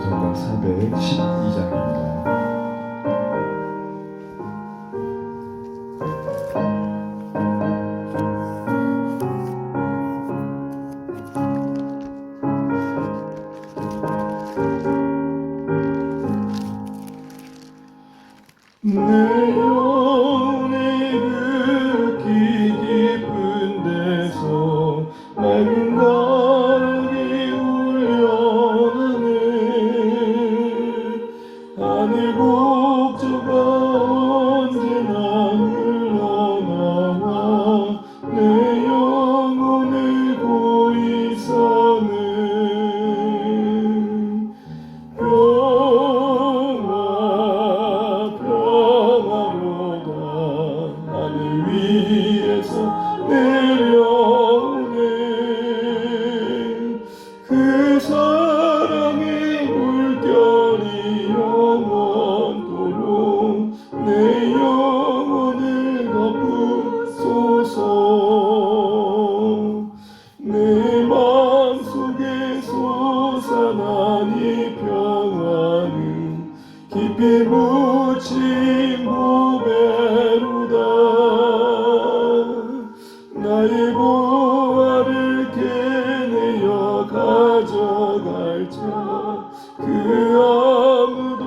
찬송가 412장입니다. 내 영혼의 그 깊은 데서 맑은 가락이 울려나네. 하늘 곡조가 언제나 흘러나와 내 영혼을 고이 사네. 위에서 내려오네. 그 사랑의 물결이 영원토록 내 영혼을 덮으소서. 내 마음속에 솟아나니 평화는 깊이 묻힌 보배로다. 나의 보화를 캐내어 가져갈 자 그 아무도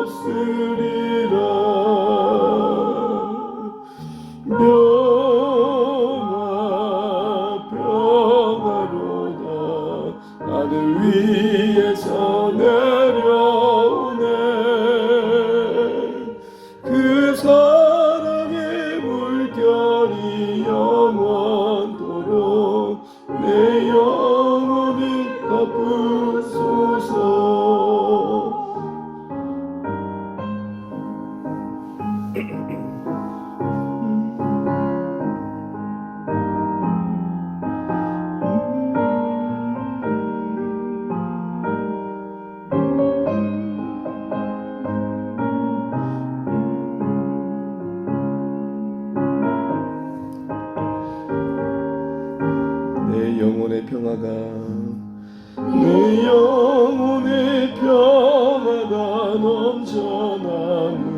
없으리라. 평화로다. 하늘 위에서 내려오네. 그 사랑의 물결이 영원토록 내 영혼을 덮으소서. 내 영혼의 평화가 내 영혼의 평화가 넘쳐나무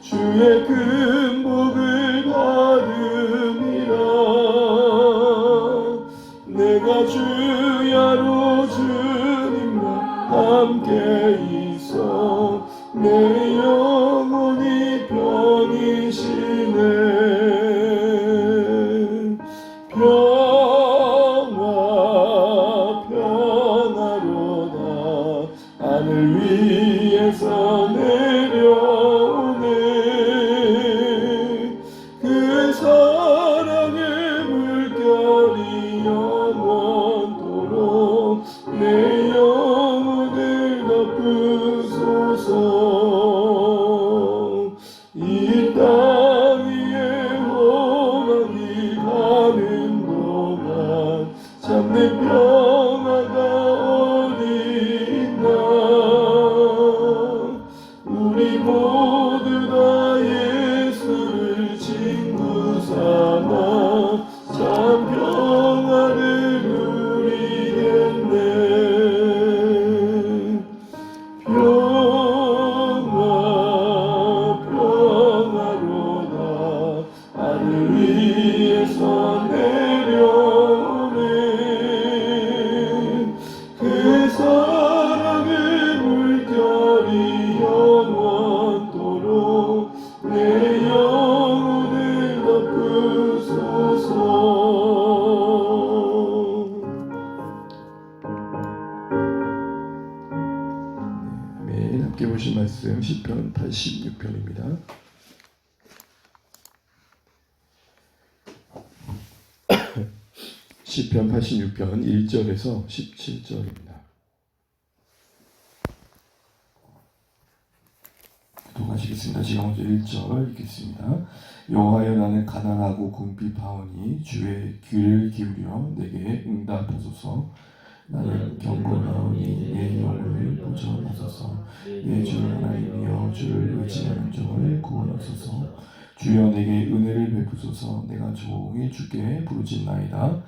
주의 큰 복을 받음이라. 내가 주야로 주님과 함께 있어 내 영혼이 편히 쉬네. 평화로다. 하늘 위에서 내려오네. 그 사랑의 물결이 영원토록 내 영혼을 덮으소서. 이 땅 위에 호망이 가는 동안 참된 평화가 어디 있나. 우리 모두 다 예수를 친구 삼아 참 평화를 누리겠네. 평화로다. 하늘 위에서 내려오네. 그 사랑의 물결이 영원토록 내 영혼을 덮으소서. 매일 함께 보실 말씀 시편 86편입니다. 시편 86편 1절에서 17절입니다. 독하시겠습니다. 제가 먼저 1절 읽겠습니다. 여호와여, 나는 가난하고 궁핍하오니 주의 귀를 기울여 내게 응답하소서. 나는 경건하오니 내 영혼을 보전하소서. 내 주 하나님이여, 주를 의지하는 종을 구원하소서. 주여 내게 은혜를 베푸소서. 내가 종일 주께 부르짖나이다.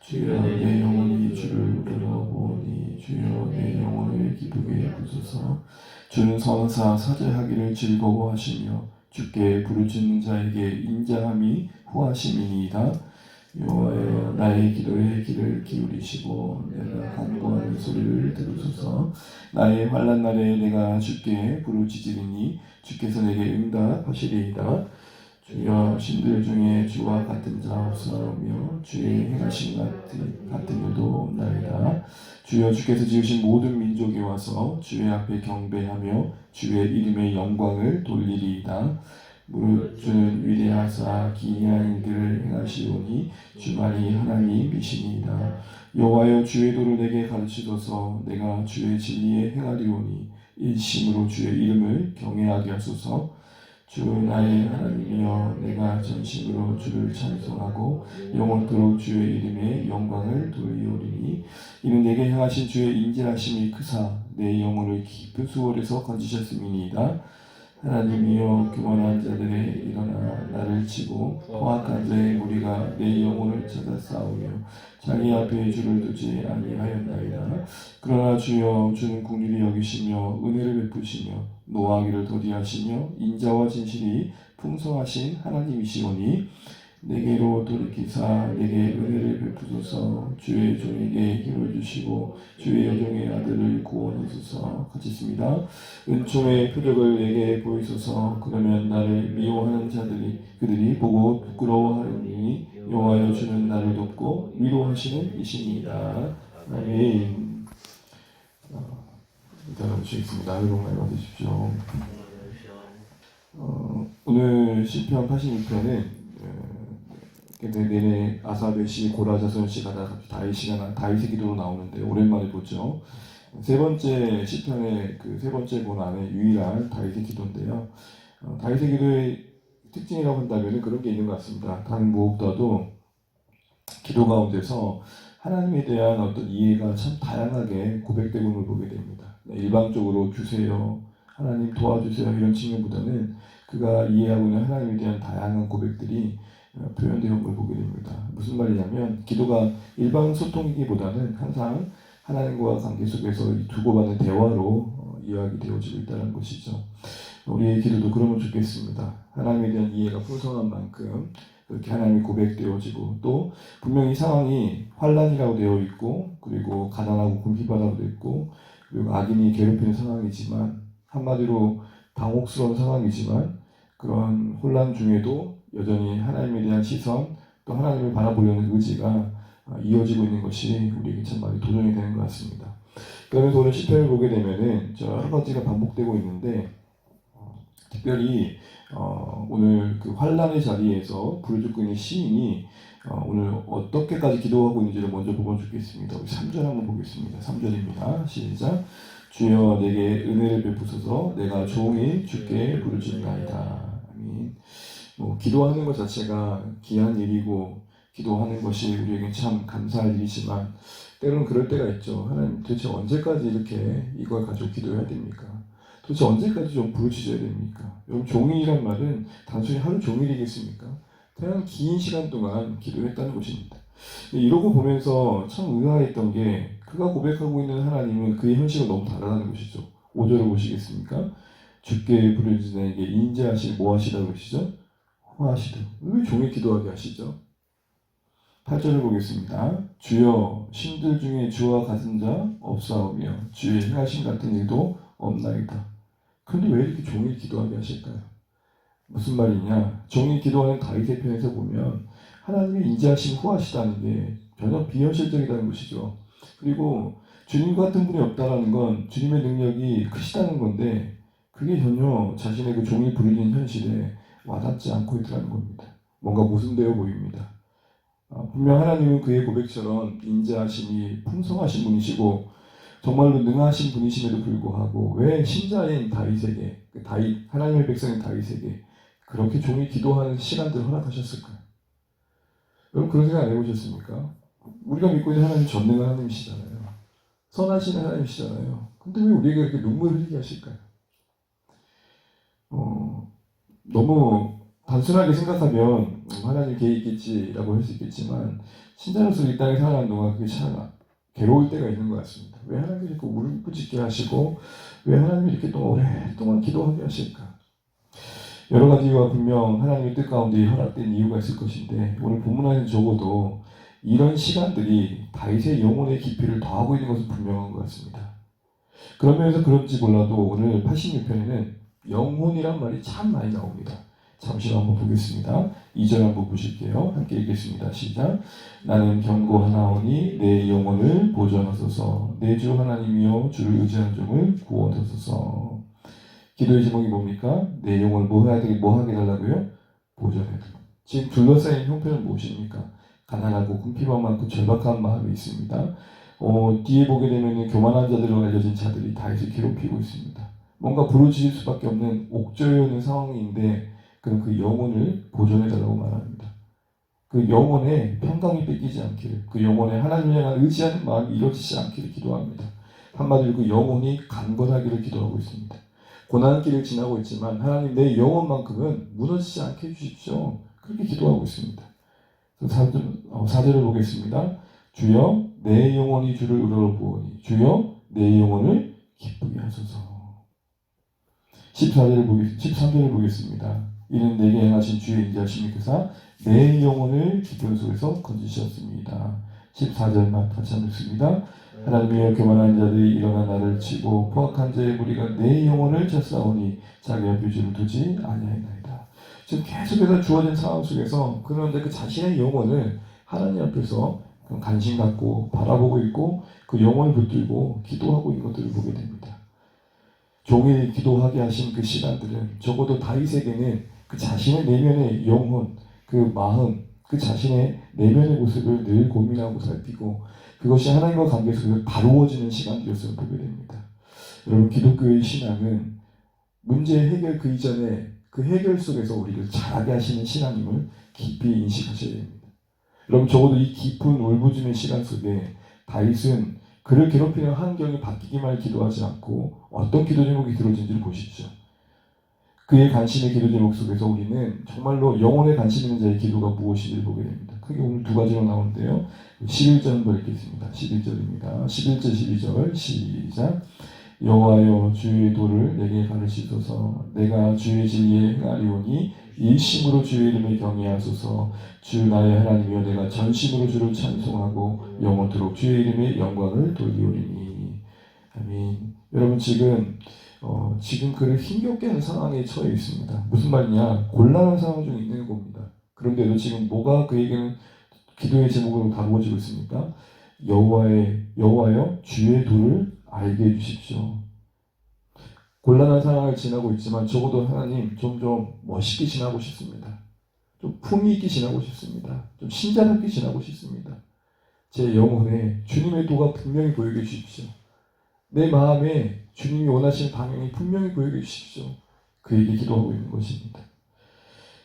주여 내 영혼이 주를 부르러보니 주여 내 영혼을 기쁘게 주옵소서. 주는 선사 사죄하기를 즐거워하시며 주께 부르짖는 자에게 인자함이 후하심이니이다. 여호와여 나의 기도에 귀를 기울이시고 내가 간구하는 소리를 들으소서. 나의 환난 날에 내가 주께 부르짖으리니 주께서 내게 응답하시리이다. 주여 신들 중에 주와 같은 자 없사오며 주의 행하신 같은 일도 없나이다. 주여 주께서 지으신 모든 민족이 와서 주의 앞에 경배하며 주의 이름의 영광을 돌리리이다. 무릇 주는 위대하사 기이한 일들을 행하시오니 주만이 하나님이시니이다. 여호와여 주의 도를 내게 가르치소서. 내가 주의 진리에 행하리오니 일심으로 주의 이름을 경외하게 하소서. 주 나의 하나님이여 내가 전심으로 주를 찬송하고 영원토록 주의 이름의 영광을 돌리오리니 이는 내게 행하신 주의 인자하심이 크사 내 영혼을 깊은 수월에서 건지셨음이니이다. 하나님이여 교만한 자들의 일어나 나를 치고 포악한 자의 무리가 내 영혼을 찾아 싸우며 자기 앞에 주를 두지 아니하였나이다. 그러나 주여 주는 긍휼히 여기시며 은혜를 베푸시며 노하기를 더디하시며 인자와 진실이 풍성하신 하나님이시오니 내게로 돌이키사 내게 은혜를 베푸소서. 주의 종에게 힘을 주시고 주의 여종의 아들을 구원하소서. 같이 있습니다. 은총의 표적을 내게 보이소서. 그러면 나를 미워하는 그들이 보고 부끄러워하리니 여호와여 주는 나를 돕고 위로하시는 이신이다. 아멘. 일단 주시겠습니다. 여러분 많이 받으십시오. 오늘 시편 86편은 내내 아사베시 고라자손시 가다가 다윗의 기도로 나오는데 오랜만에 보죠. 세 번째 시편의 그 세 번째 본 안에 유일한 다윗의 기도인데요. 다윗의 기도의 특징이라고 한다면 그런 게 있는 것 같습니다. 다른 무엇보다도 기도 가운데서 하나님에 대한 어떤 이해가 참 다양하게 고백되는 걸 보게 됩니다. 일방적으로 주세요, 하나님 도와주세요 이런 측면보다는 그가 이해하고 있는 하나님에 대한 다양한 고백들이 표현되는 걸 보게 됩니다. 무슨 말이냐면 기도가 일반 소통이기보다는 항상 하나님과 관계 속에서 주고받는 대화로 이야기 되어지고 있다는 것이죠. 우리의 기도도 그러면 좋겠습니다. 하나님에 대한 이해가 풍성한 만큼 그렇게 하나님이 고백되어지고 또 분명히 상황이 환난이라고 되어 있고 그리고 가난하고 궁핍하다고 되어 있고 그리고 악인이 괴롭히는 상황이지만 한마디로 당혹스러운 상황이지만 그런 혼란 중에도 여전히 하나님에 대한 시선 또 하나님을 바라보려는 의지가 이어지고 있는 것이 우리에게 참 많이 도전이 되는 것 같습니다. 그러면서 오늘 시편을 보게 되면은 여러 가지가 반복되고 있는데 특별히 오늘 그 환란의 자리에서 부르짖고 있는 시인이 오늘 어떻게까지 기도하고 있는지를 먼저 보면 좋겠습니다. 우리 3절 한번 보겠습니다. 3절입니다. 시작. 주여 내게 은혜를 베푸소서. 내가 종일 주께 부르짖나이다. 아멘. 기도하는 것 자체가 귀한 일이고 기도하는 것이 우리에게 참 감사할 일이지만 때로는 그럴 때가 있죠. 하나님 도대체 언제까지 이렇게 이걸 가지고 기도해야 됩니까? 도대체 언제까지 좀 부르짖어야 됩니까? 여러분 종일이란 말은 단순히 하루 종일이겠습니까? 그냥 긴 시간 동안 기도했다는 것입니다. 이러고 보면서 참 의아했던 게 그가 고백하고 있는 하나님은 그의 현실과 너무 다르다는 것이죠. 5절을 보시겠습니까? 주께 부르짖는 이에게 인자하시고 뭐 하시라고 그러시죠? 후하시도. 왜 종일 기도하게 하시죠? 8절을 보겠습니다. 주여 신들 중에 주와 같은 자 없사오며 주의 행하신 같은 일도 없나이다. 그런데 왜 이렇게 종일 기도하게 하실까요? 무슨 말이냐? 종일 기도하는 다윗의 편에서 보면 하나님의 인자하심 후하시다는 게 전혀 비현실적이라는 것이죠. 그리고 주님 같은 분이 없다라는 건 주님의 능력이 크시다는 건데 그게 전혀 자신의 그 종일 부르짖는 현실에 와닿지 않고 있다는 겁니다. 뭔가 모순되어 보입니다. 분명 하나님은 그의 고백처럼 인자하심이 풍성하신 분이시고 정말로 능하신 분이심에도 불구하고 왜 신자인 다윗에게 하나님의 백성인 다윗에게 그렇게 종일 기도하는 시간들을 허락하셨을까요? 여러분 그런 생각 안 해보셨습니까? 우리가 믿고 있는 하나님 전능한 하나님이시잖아요. 선하신 하나님이시잖아요. 근데 왜 우리에게 이렇게 눈물을 흘리게 하실까요? 너무 단순하게 생각하면 하나님 계획 있겠지라고 할 수 있겠지만 신자로서 이 땅에 살아가는 동안 그게 참 괴로울 때가 있는 것 같습니다. 왜 하나님이 이렇게 울부짖게 하시고 왜 하나님이 이렇게 또 오랫동안 기도하게 하실까? 여러 가지와 분명 하나님의 뜻 가운데 허락된 이유가 있을 것인데 오늘 본문에는 적어도 이런 시간들이 다윗의 영혼의 깊이를 더하고 있는 것은 분명한 것 같습니다. 그런 면에서 그런지 몰라도 오늘 86편에는 영혼이란 말이 참 많이 나옵니다. 잠시 한번 보겠습니다. 2절 한번 보실게요. 함께 읽겠습니다. 시작. 나는 경고하나오니 내 영혼을 보존하소서. 내 주 하나님이여 주를 의지하는 종을 구원하소서. 기도의 제목이 뭡니까? 내 영혼을 뭐 하게 달라고요? 보존해. 지금 둘러싸인 형편은 무엇입니까? 가난하고 궁핍한 많고 절박한 마음이 있습니다. 뒤에 보게 되면 교만한 자들로 알려진 자들이 다윗을 괴롭히고 있습니다. 뭔가 부르짖을 수밖에 없는 옥조에 있는 상황인데 그는 그 영혼을 보존해달라고 말합니다. 그 영혼의 평강이 뺏기지 않기를, 그 영혼의 하나님을 향한 의지하는 마음이 이루어지지 않기를 기도합니다. 한마디로 그 영혼이 강건하기를 기도하고 있습니다. 고난길을 지나고 있지만 하나님 내 영혼만큼은 무너지지 않게 해주십시오. 그렇게 기도하고 있습니다. 4절을 보겠습니다. 주여 내 영혼이 주를 우러러보니 주여 내 영혼을 기쁘게 하소서. 13절을 보겠습니다. 이는 내게 행하신 주의 인자하심이니까 내 영혼을 기쁨 속에서 건지셨습니다. 14절만 다시 한번 읽습니다. 하나님이여 교만한 자들이 일어나 나를 치고 포악한 자의 무리가 내 영혼을 쳤사오니 자기 앞에 주를 두지 아니하나이다. 지금 계속해서 주어진 상황 속에서 그런데 그 자신의 영혼을 하나님 앞에서 관심 갖고 바라보고 있고 그 영혼을 붙들고 기도하고 있는 것들을 보게 됩니다. 종일 기도하게 하신 그 시간들은 적어도 다윗에게는 그 자신의 내면의 영혼, 그 마음, 그 자신의 내면의 모습을 늘 고민하고 살피고 그것이 하나님과 관계 속에서 다루어지는 시간들이었음을 보게 됩니다. 여러분 기독교의 신앙은 문제 해결 그 이전에 그 해결 속에서 우리를 자라게 하시는 신앙임을 깊이 인식하셔야 됩니다. 여러분 적어도 이 깊은 울부짖는 시간 속에 다윗은 그를 괴롭히는 환경이 바뀌기만 기도하지 않고 어떤 기도 제목이 들어진지를 보십시오. 그의 간신의 기도 제목 속에서 우리는 정말로 영혼에 관심 있는 자의 기도가 무엇인지를 보게 됩니다. 크게 오늘 두 가지로 나오는데요. 11절 한번 읽겠습니다. 11절입니다. 11절 12절 시작. 여호와여 주의 도를 내게 가르치소서. 내가 주의 진리에 행하리오니 일심으로 주의 이름을 경외하소서. 주 나의 하나님이여 내가 전심으로 주를 찬송하고 영원토록 주의 이름의 영광을 돌리오리니. 아멘. 여러분 지금 그를 힘겹게 하는 상황에 처해 있습니다. 무슨 말이냐? 곤란한 상황 중에 있는 겁니다. 그런데도 지금 뭐가 그에게는 기도의 제목으로 다루어지고 있습니까? 여호와여 주의 도를 알게 해주십시오. 곤란한 상황을 지나고 있지만 적어도 하나님 좀 멋있게 지나고 싶습니다. 좀 품위 있게 지나고 싶습니다. 좀 신자답게 지나고 싶습니다. 제 영혼에 주님의 도가 분명히 보이게 해주십시오. 내 마음에 주님이 원하시는 방향이 분명히 보이게 해주십시오. 그에게 기도하고 있는 것입니다.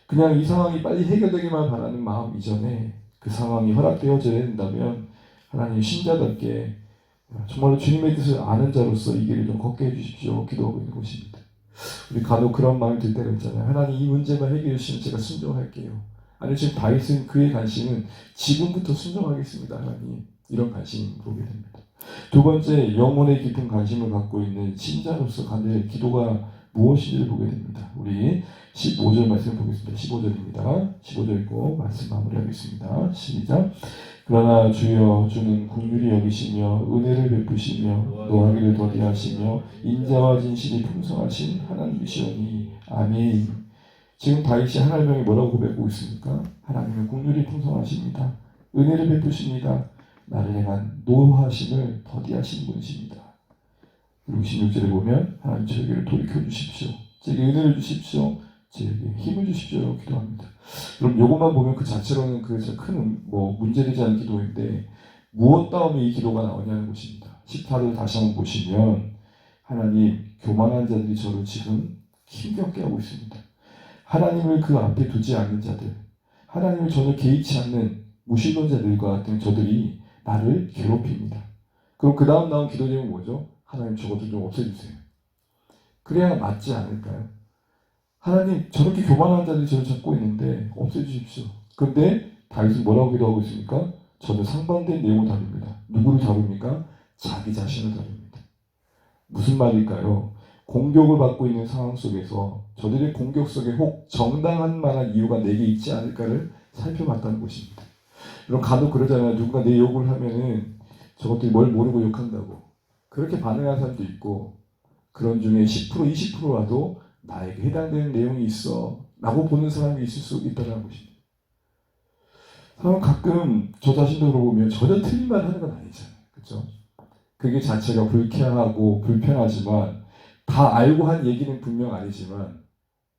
그냥 이 상황이 빨리 해결되기만 바라는 마음 이전에 그 상황이 허락되어져야 된다면 하나님 신자답게 정말로 주님의 뜻을 아는 자로서 이 길을 좀 걷게 해주십시오. 기도하고 있는 것입니다. 우리 간혹 그런 마음이 들 때가 있잖아요. 하나님 이 문제만 해결해 주시면 제가 순종할게요. 아니 지금 다윗은 그의 관심은 지금부터 순종하겠습니다. 하나님 이런 관심을 보게 됩니다. 두 번째 영혼의 깊은 관심을 갖고 있는 신자로서 간절히 기도가 무엇인지를 보게 됩니다. 우리 15절 말씀 보겠습니다. 15절입니다. 15절 읽고 말씀 마무리하겠습니다. 시작. 그러나 주여 주는 긍휼히 여기시며 은혜를 베푸시며 노하기를 더디하시며 인자와 진실이 풍성하신 하나님이시오니 아멘. 지금 다윗이 하나님에게 뭐라고 고백하고 있습니까? 하나님은 긍휼이 풍성하십니다. 은혜를 베푸십니다. 나를 향한 노하심을 더디하신 분이십니다. 그리고 16절에 보면 하나님 저에게를 돌이켜 주십시오. 제게 은혜를 주십시오. 제게 힘을 주십시오. 기도합니다. 그럼 이것만 보면 그 자체로는 큰 문제되지 않은 기도인데 무엇 다음에 이 기도가 나오냐는 것입니다. 18절 다시 한번 보시면 하나님 교만한 자들이 저를 지금 힘겹게 하고 있습니다. 하나님을 그 앞에 두지 않는 자들, 하나님을 전혀 개의치 않는 무신론자들과 같은 저들이 나를 괴롭힙니다. 그럼 그 다음 나온 기도 제목은 뭐죠? 하나님 저것들 좀 없애주세요. 그래야 맞지 않을까요? 하나님 저렇게 교만한 자들이 저를 잡고 있는데 없애주십시오. 그런데 다윗은 뭐라고 기도하고 있습니까? 저는 상반된 내용을 다룹니다. 누구를 다룹니까? 자기 자신을 다룹니다. 무슨 말일까요? 공격을 받고 있는 상황 속에서 저들의 공격 속에 혹 정당한 만한 이유가 내게 있지 않을까를 살펴봤다는 것입니다. 그럼 간혹 그러잖아요. 누군가 내 욕을 하면은 저것들이 뭘 모르고 욕한다고. 그렇게 반응하는 사람도 있고, 그런 중에 10% 20%라도 나에게 해당되는 내용이 있어 라고 보는 사람이 있을 수 있다는 것입니다. 사람 가끔 저 자신도 그러고 전혀 틀린 말 하는 건 아니잖아요. 그렇죠? 그게 자체가 불쾌하고 불편하지만 다 알고 한 얘기는 분명 아니지만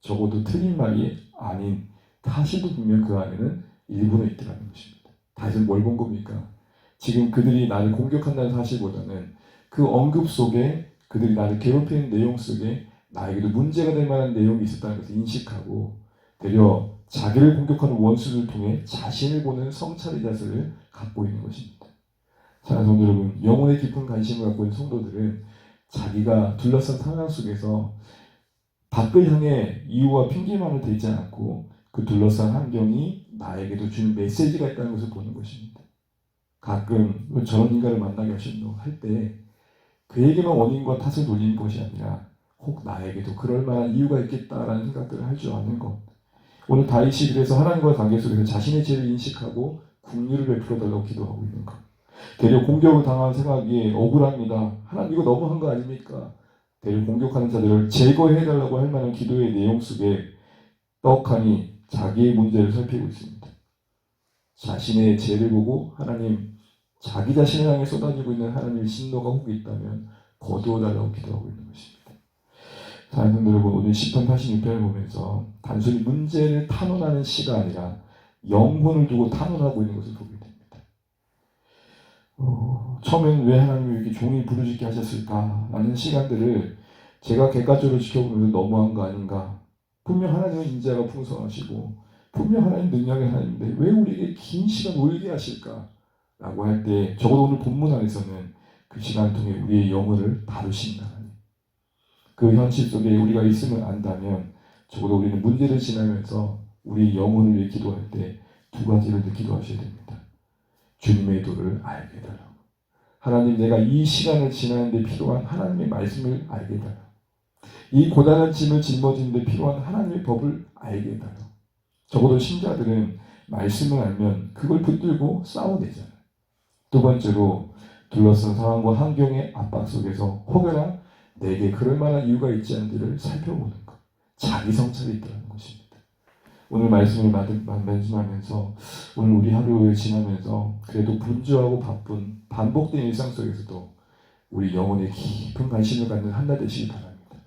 적어도 틀린 말이 아닌 사실도 분명 그 안에는 일부는 있더라는 것입니다. 다시 뭘 본 겁니까? 지금 그들이 나를 공격한다는 사실보다는 그 언급 속에 그들이 나를 괴롭히는 내용 속에 나에게도 문제가 될 만한 내용이 있었다는 것을 인식하고 되려 자기를 공격하는 원수를 통해 자신을 보는 성찰의 자세를 갖고 있는 것입니다. 자, 성도 여러분, 영혼의 깊은 관심을 갖고 있는 성도들은 자기가 둘러싼 상황 속에서 밖을 향해 이유와 핑계만을 대지 않고 그 둘러싼 환경이 나에게도 주는 메시지가 있다는 것을 보는 것입니다. 가끔 저런 인간을 만나게 하셨노 할 때 그에게만 원인과 탓을 돌리는 것이 아니라 혹 나에게도 그럴 만한 이유가 있겠다라는 생각들을 할 줄 아는 것. 오늘 다윗이 그래서 하나님과의 관계 속에서 자신의 죄를 인식하고 긍휼을 베풀어달라고 기도하고 있는 것. 대려 공격을 당한 생각이 억울합니다. 하나님 이거 너무한 거 아닙니까? 대려 공격하는 자들을 제거해달라고 할 만한 기도의 내용 속에 떡하니 자기의 문제를 살피고 있습니다. 자신의 죄를 보고 하나님, 자기 자신을 향해 쏟아지고 있는 하나님의 진노가 혹 있다면 거두어달라고 기도하고 있는 것입니다. 사랑하는 여러분, 오늘 시편 86편을 보면서 단순히 문제를 탄원하는 시가 아니라 영혼을 두고 탄원하고 있는 것을 보게 됩니다. 처음에는 왜 하나님이 이렇게 종이 부르짖게 하셨을까? 라는 시간들을 제가 객관적으로 지켜보면서 너무한 거 아닌가? 분명 하나님은 인자가 풍성하시고 분명 하나님 능력의 하나님인데 왜 우리에게 긴 시간 울게 하실까? 라고 할 때 적어도 오늘 본문 안에서는 그 시간을 통해 우리의 영혼을 다루신 하나님, 그 현실 속에 우리가 있음을 안다면 적어도 우리는 문제를 지나면서 우리 영혼을 위해 기도할 때 두 가지를 늘 기도하셔야 됩니다. 주님의 도를 알게 해달라고. 하나님, 내가 이 시간을 지나는데 필요한 하나님의 말씀을 알게 해달라고. 이 고단한 짐을 짊어지는데 필요한 하나님의 법을 알게 해달라고. 적어도 신자들은 말씀을 알면 그걸 붙들고 싸워내잖아요. 두 번째로 둘러싼 상황과 환경의 압박 속에서 혹여나 내게 그럴 만한 이유가 있지 않은지를 살펴보는 것. 자기 성찰이 있다는 것입니다. 오늘 말씀을 말씀하면서 오늘 우리 하루를 지나면서 그래도 분주하고 바쁜 반복된 일상 속에서도 우리 영혼에 깊은 관심을 갖는 한날 되시기 바랍니다.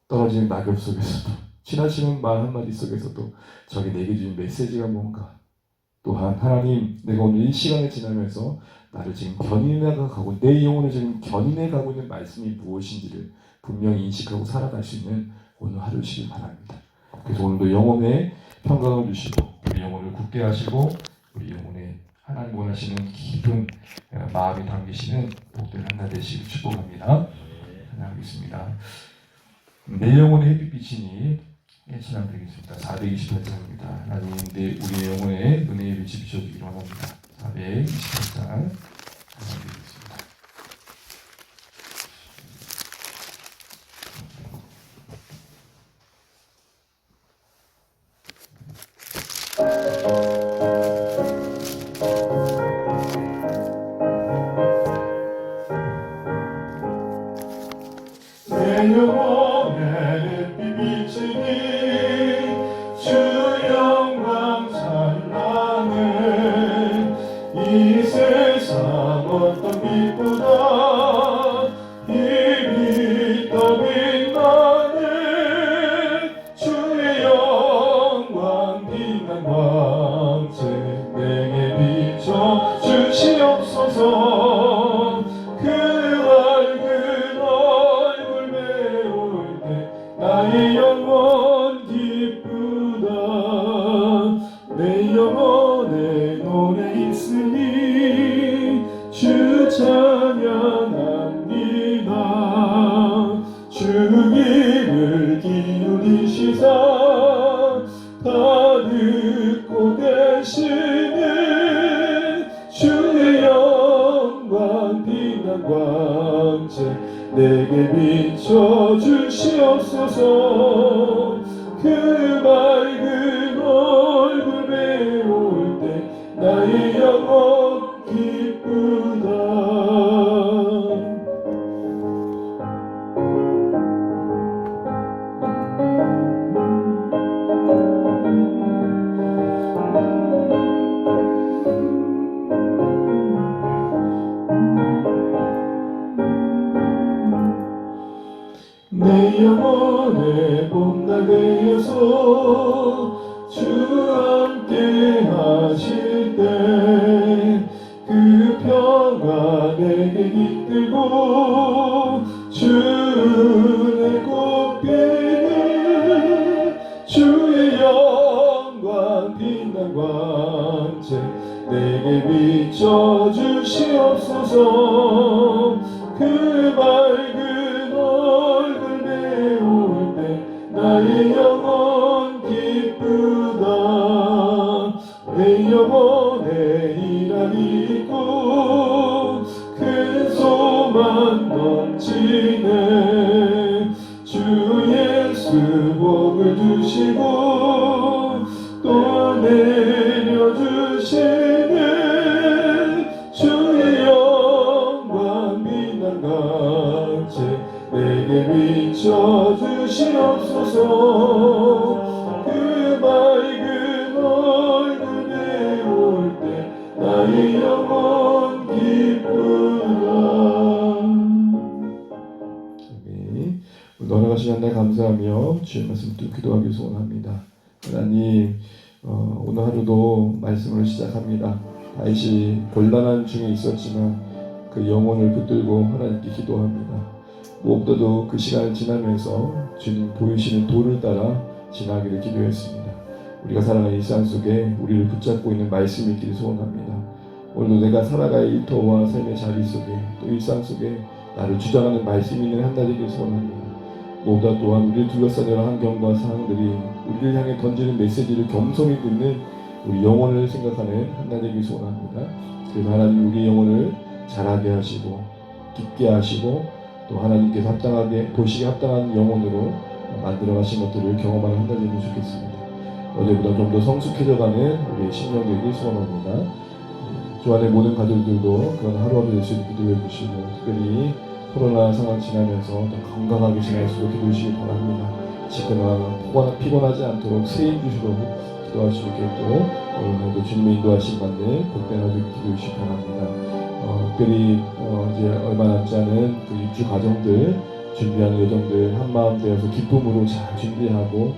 떨어지는 낙엽 속에서도 지나치는 말 한마디 속에서도 저게 내게 주는 메시지가 뭔가, 또한 하나님, 내가 오늘 이 시간을 지나면서 나를 지금 견인해 가고 내 영혼을 지금 견인해 가고 있는 말씀이 무엇인지를 분명히 인식하고 살아갈 수 있는 오늘 하루시길 바랍니다. 그래서 오늘도 영혼에 평강을 주시고 우리 영혼을 굳게 하시고 우리 영혼에 하나님 원하시는 깊은 마음이 담기시는 복된 한날 되시길 축복합니다. 하나님겠습니다. 내 영혼의 햇빛이니 신앙 드리겠습니다. 428장입니다. 하나님, 우리의 영혼에 은혜의 빛이 비춰주기를 원합니다. 428장 하나님 드리겠습니다. 내 영혼에 비비치니 주 영광 찬란해. 이 세상 어떤 빛보다 이 빛 더 빛나네. 주의 영광 빛난 광채 내게 비춰 주시옵소서. 그 밝은 얼굴 배울 때 나의 영혼 기쁘다. 내 영혼에 노래 있으니 주 찬양합니다. 주 귀를 기울이시사 다 듣고 계시는 번째 내게 비춰주시옵소서. 그 맑은 얼굴 배울 때 나의 영혼 기쁘다. 내 영혼의 봄날 되어서 주 함께 하실 때 그 평화 내게 깃들고 주의 꽃비는 주의 영광 빛난 광채 내게 비춰주시옵소서. 그 맑은 얼굴 배울 때 나의 영혼 기쁘다. 내 영혼에 일하기 있고 큰 소망 넘치네. 주 예수 복을 주시고 또 내려주시네. 주의 영광 빛난 광채 내게 비춰주시옵소서. 그 맑은 얼굴 배울 때 나의 영혼 기쁘다. 아멘. 돌아가신 한 날 감사하며 주의 말씀 또 기도하기 소원합니다. 하나님, 오늘 하루도 말씀을 시작합니다. 다윗이 곤란한 중에 있었지만 그 영혼을 붙들고 하나님께 기도합니다. 무엇보다도 그 시간을 지나면서 주님 보이시는 도를 따라 지나기를 기도했습니다. 우리가 살아가는 일상 속에 우리를 붙잡고 있는 말씀이 있기를 소원합니다. 오늘도 내가 살아갈 일터와 삶의 자리 속에 또 일상 속에 나를 주장하는 말씀이 있는 한 날이길 소원합니다. 무엇보다 또한 우리를 둘러싼 여러 환경과 상황들이 우리를 향해 던지는 메시지를 겸손히 듣는 우리 영혼을 생각하는 한 날이길 소원합니다. 그래서 하나님 우리 영혼을 자라게 하시고 깊게 하시고 또 하나님께서 합당하게 보시기에 합당한 영혼으로 만들어 가신 것들을 경험하는 한 날이면 좋겠습니다. 어제보다 좀 더 성숙해져가는 우리의 심령 되길 소원합니다. 주 안에 모든 가족들도 그런 하루하루 될 수 있게 기도해 주시고 특별히 코로나 상황 지나면서 더 건강하게 지낼 수 있도록 기도해 주시기 바랍니다. 지거나 피곤하지 않도록 세임 주시도록 기도할 수 있게 또 오늘도 주님의 인도하심 받는 복된 하루 기도해 주시기 바랍니다. 특별히 이제 얼마 남지 않은 그 입주 과정들 준비하는 여정들 한마음 되어서 기쁨으로 잘 준비하고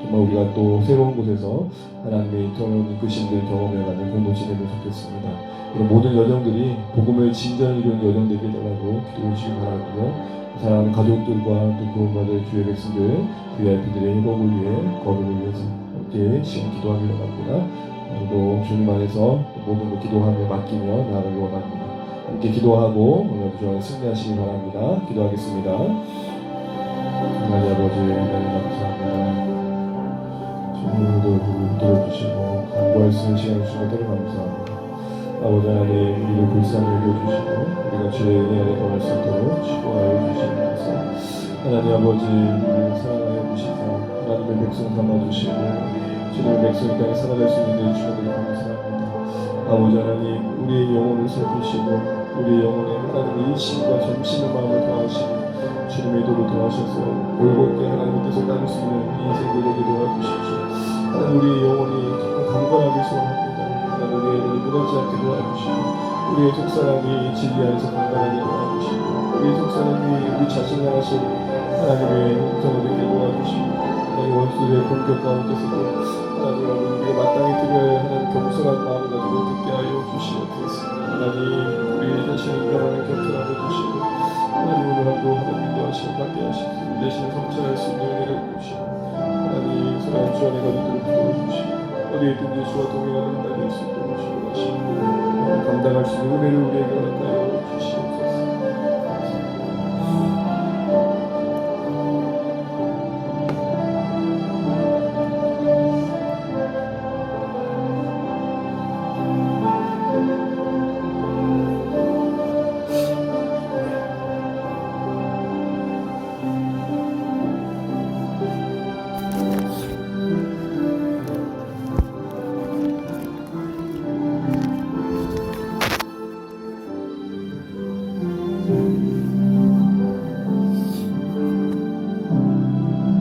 정말 우리가 또 새로운 곳에서 하나님의 인터넷 이끄심들 경험해가는 공동체 되면 좋겠습니다. 이런 모든 여정들이 복음을 진전히 이루는 여정 되게 해달라고 기도해 주시기 바라고요. 사랑하는 가족들과 또 구원받을 주의 백성들 VIP들의 회복을 위해 거룩을 위해서 함께 시간 기도하기로 합니다. 오늘도 주님 안에서 모든 걸 기도하며 맡기며 나아가기 원합니다. 함께 기도하고 오늘 주와 승리하시기 바랍니다. 기도하겠습니다. 하나님 아버지 하나님 감사합니다. 주님도 우리를 들어주시고 간구할 수 있는 시간을 주신 것들을 감사합니다. 아버지 하나님 우리를 불쌍히 여겨주시고 우리가 주의 은혜 안에 거할 수 있도록 축복하여 주시옵소서. 하나님 아버지 우리를 사랑하여 주시고 하나님의 백성 삼아주시고 주님의 백성이 땅에 살아갈 수 있는 데 주님을 감사합니다. 아버지 하나님 우리의 영혼을 살피시고 우리의 영혼에 하나님의 일심과 정신의 마음을 더하시고 주님의 도를 더하셔서 올곧게 하나님의 뜻을 따를 수 있는 인생들에게 도와주십시오. 하나님 우리의 영혼이 정말 강건하게 소원합니다. 하나님 우리의 영혼이 무너지지 않게 도와주시고 우리의 속사람이 진리 안에서 강건하게 도와주시고 우리의 속사람이 우리 자신을 하신 하나님의 음성을 듣게 도와주시고 하나님 원수들의 공격 가운데서도 하나님 우리가 마땅히 드려야 하는 겸손한 마음을 가지고 듣게 하여 주시옵소서. 하나님 우리 자신의 영혼을 격분하게 주시고 하나님 오늘 하루 하나님 인도하시고 받게 하시고 우리 대신에 성찰할 수 있는 은혜를 주시고 하나님 사랑하는 주 안에 가족들을 도와주시고 어디에든지 주와 동행하는 날이 있을 수 있도록 주시고 감당할 수 있는 은혜를 우리에게 허락하여 주시옵소서.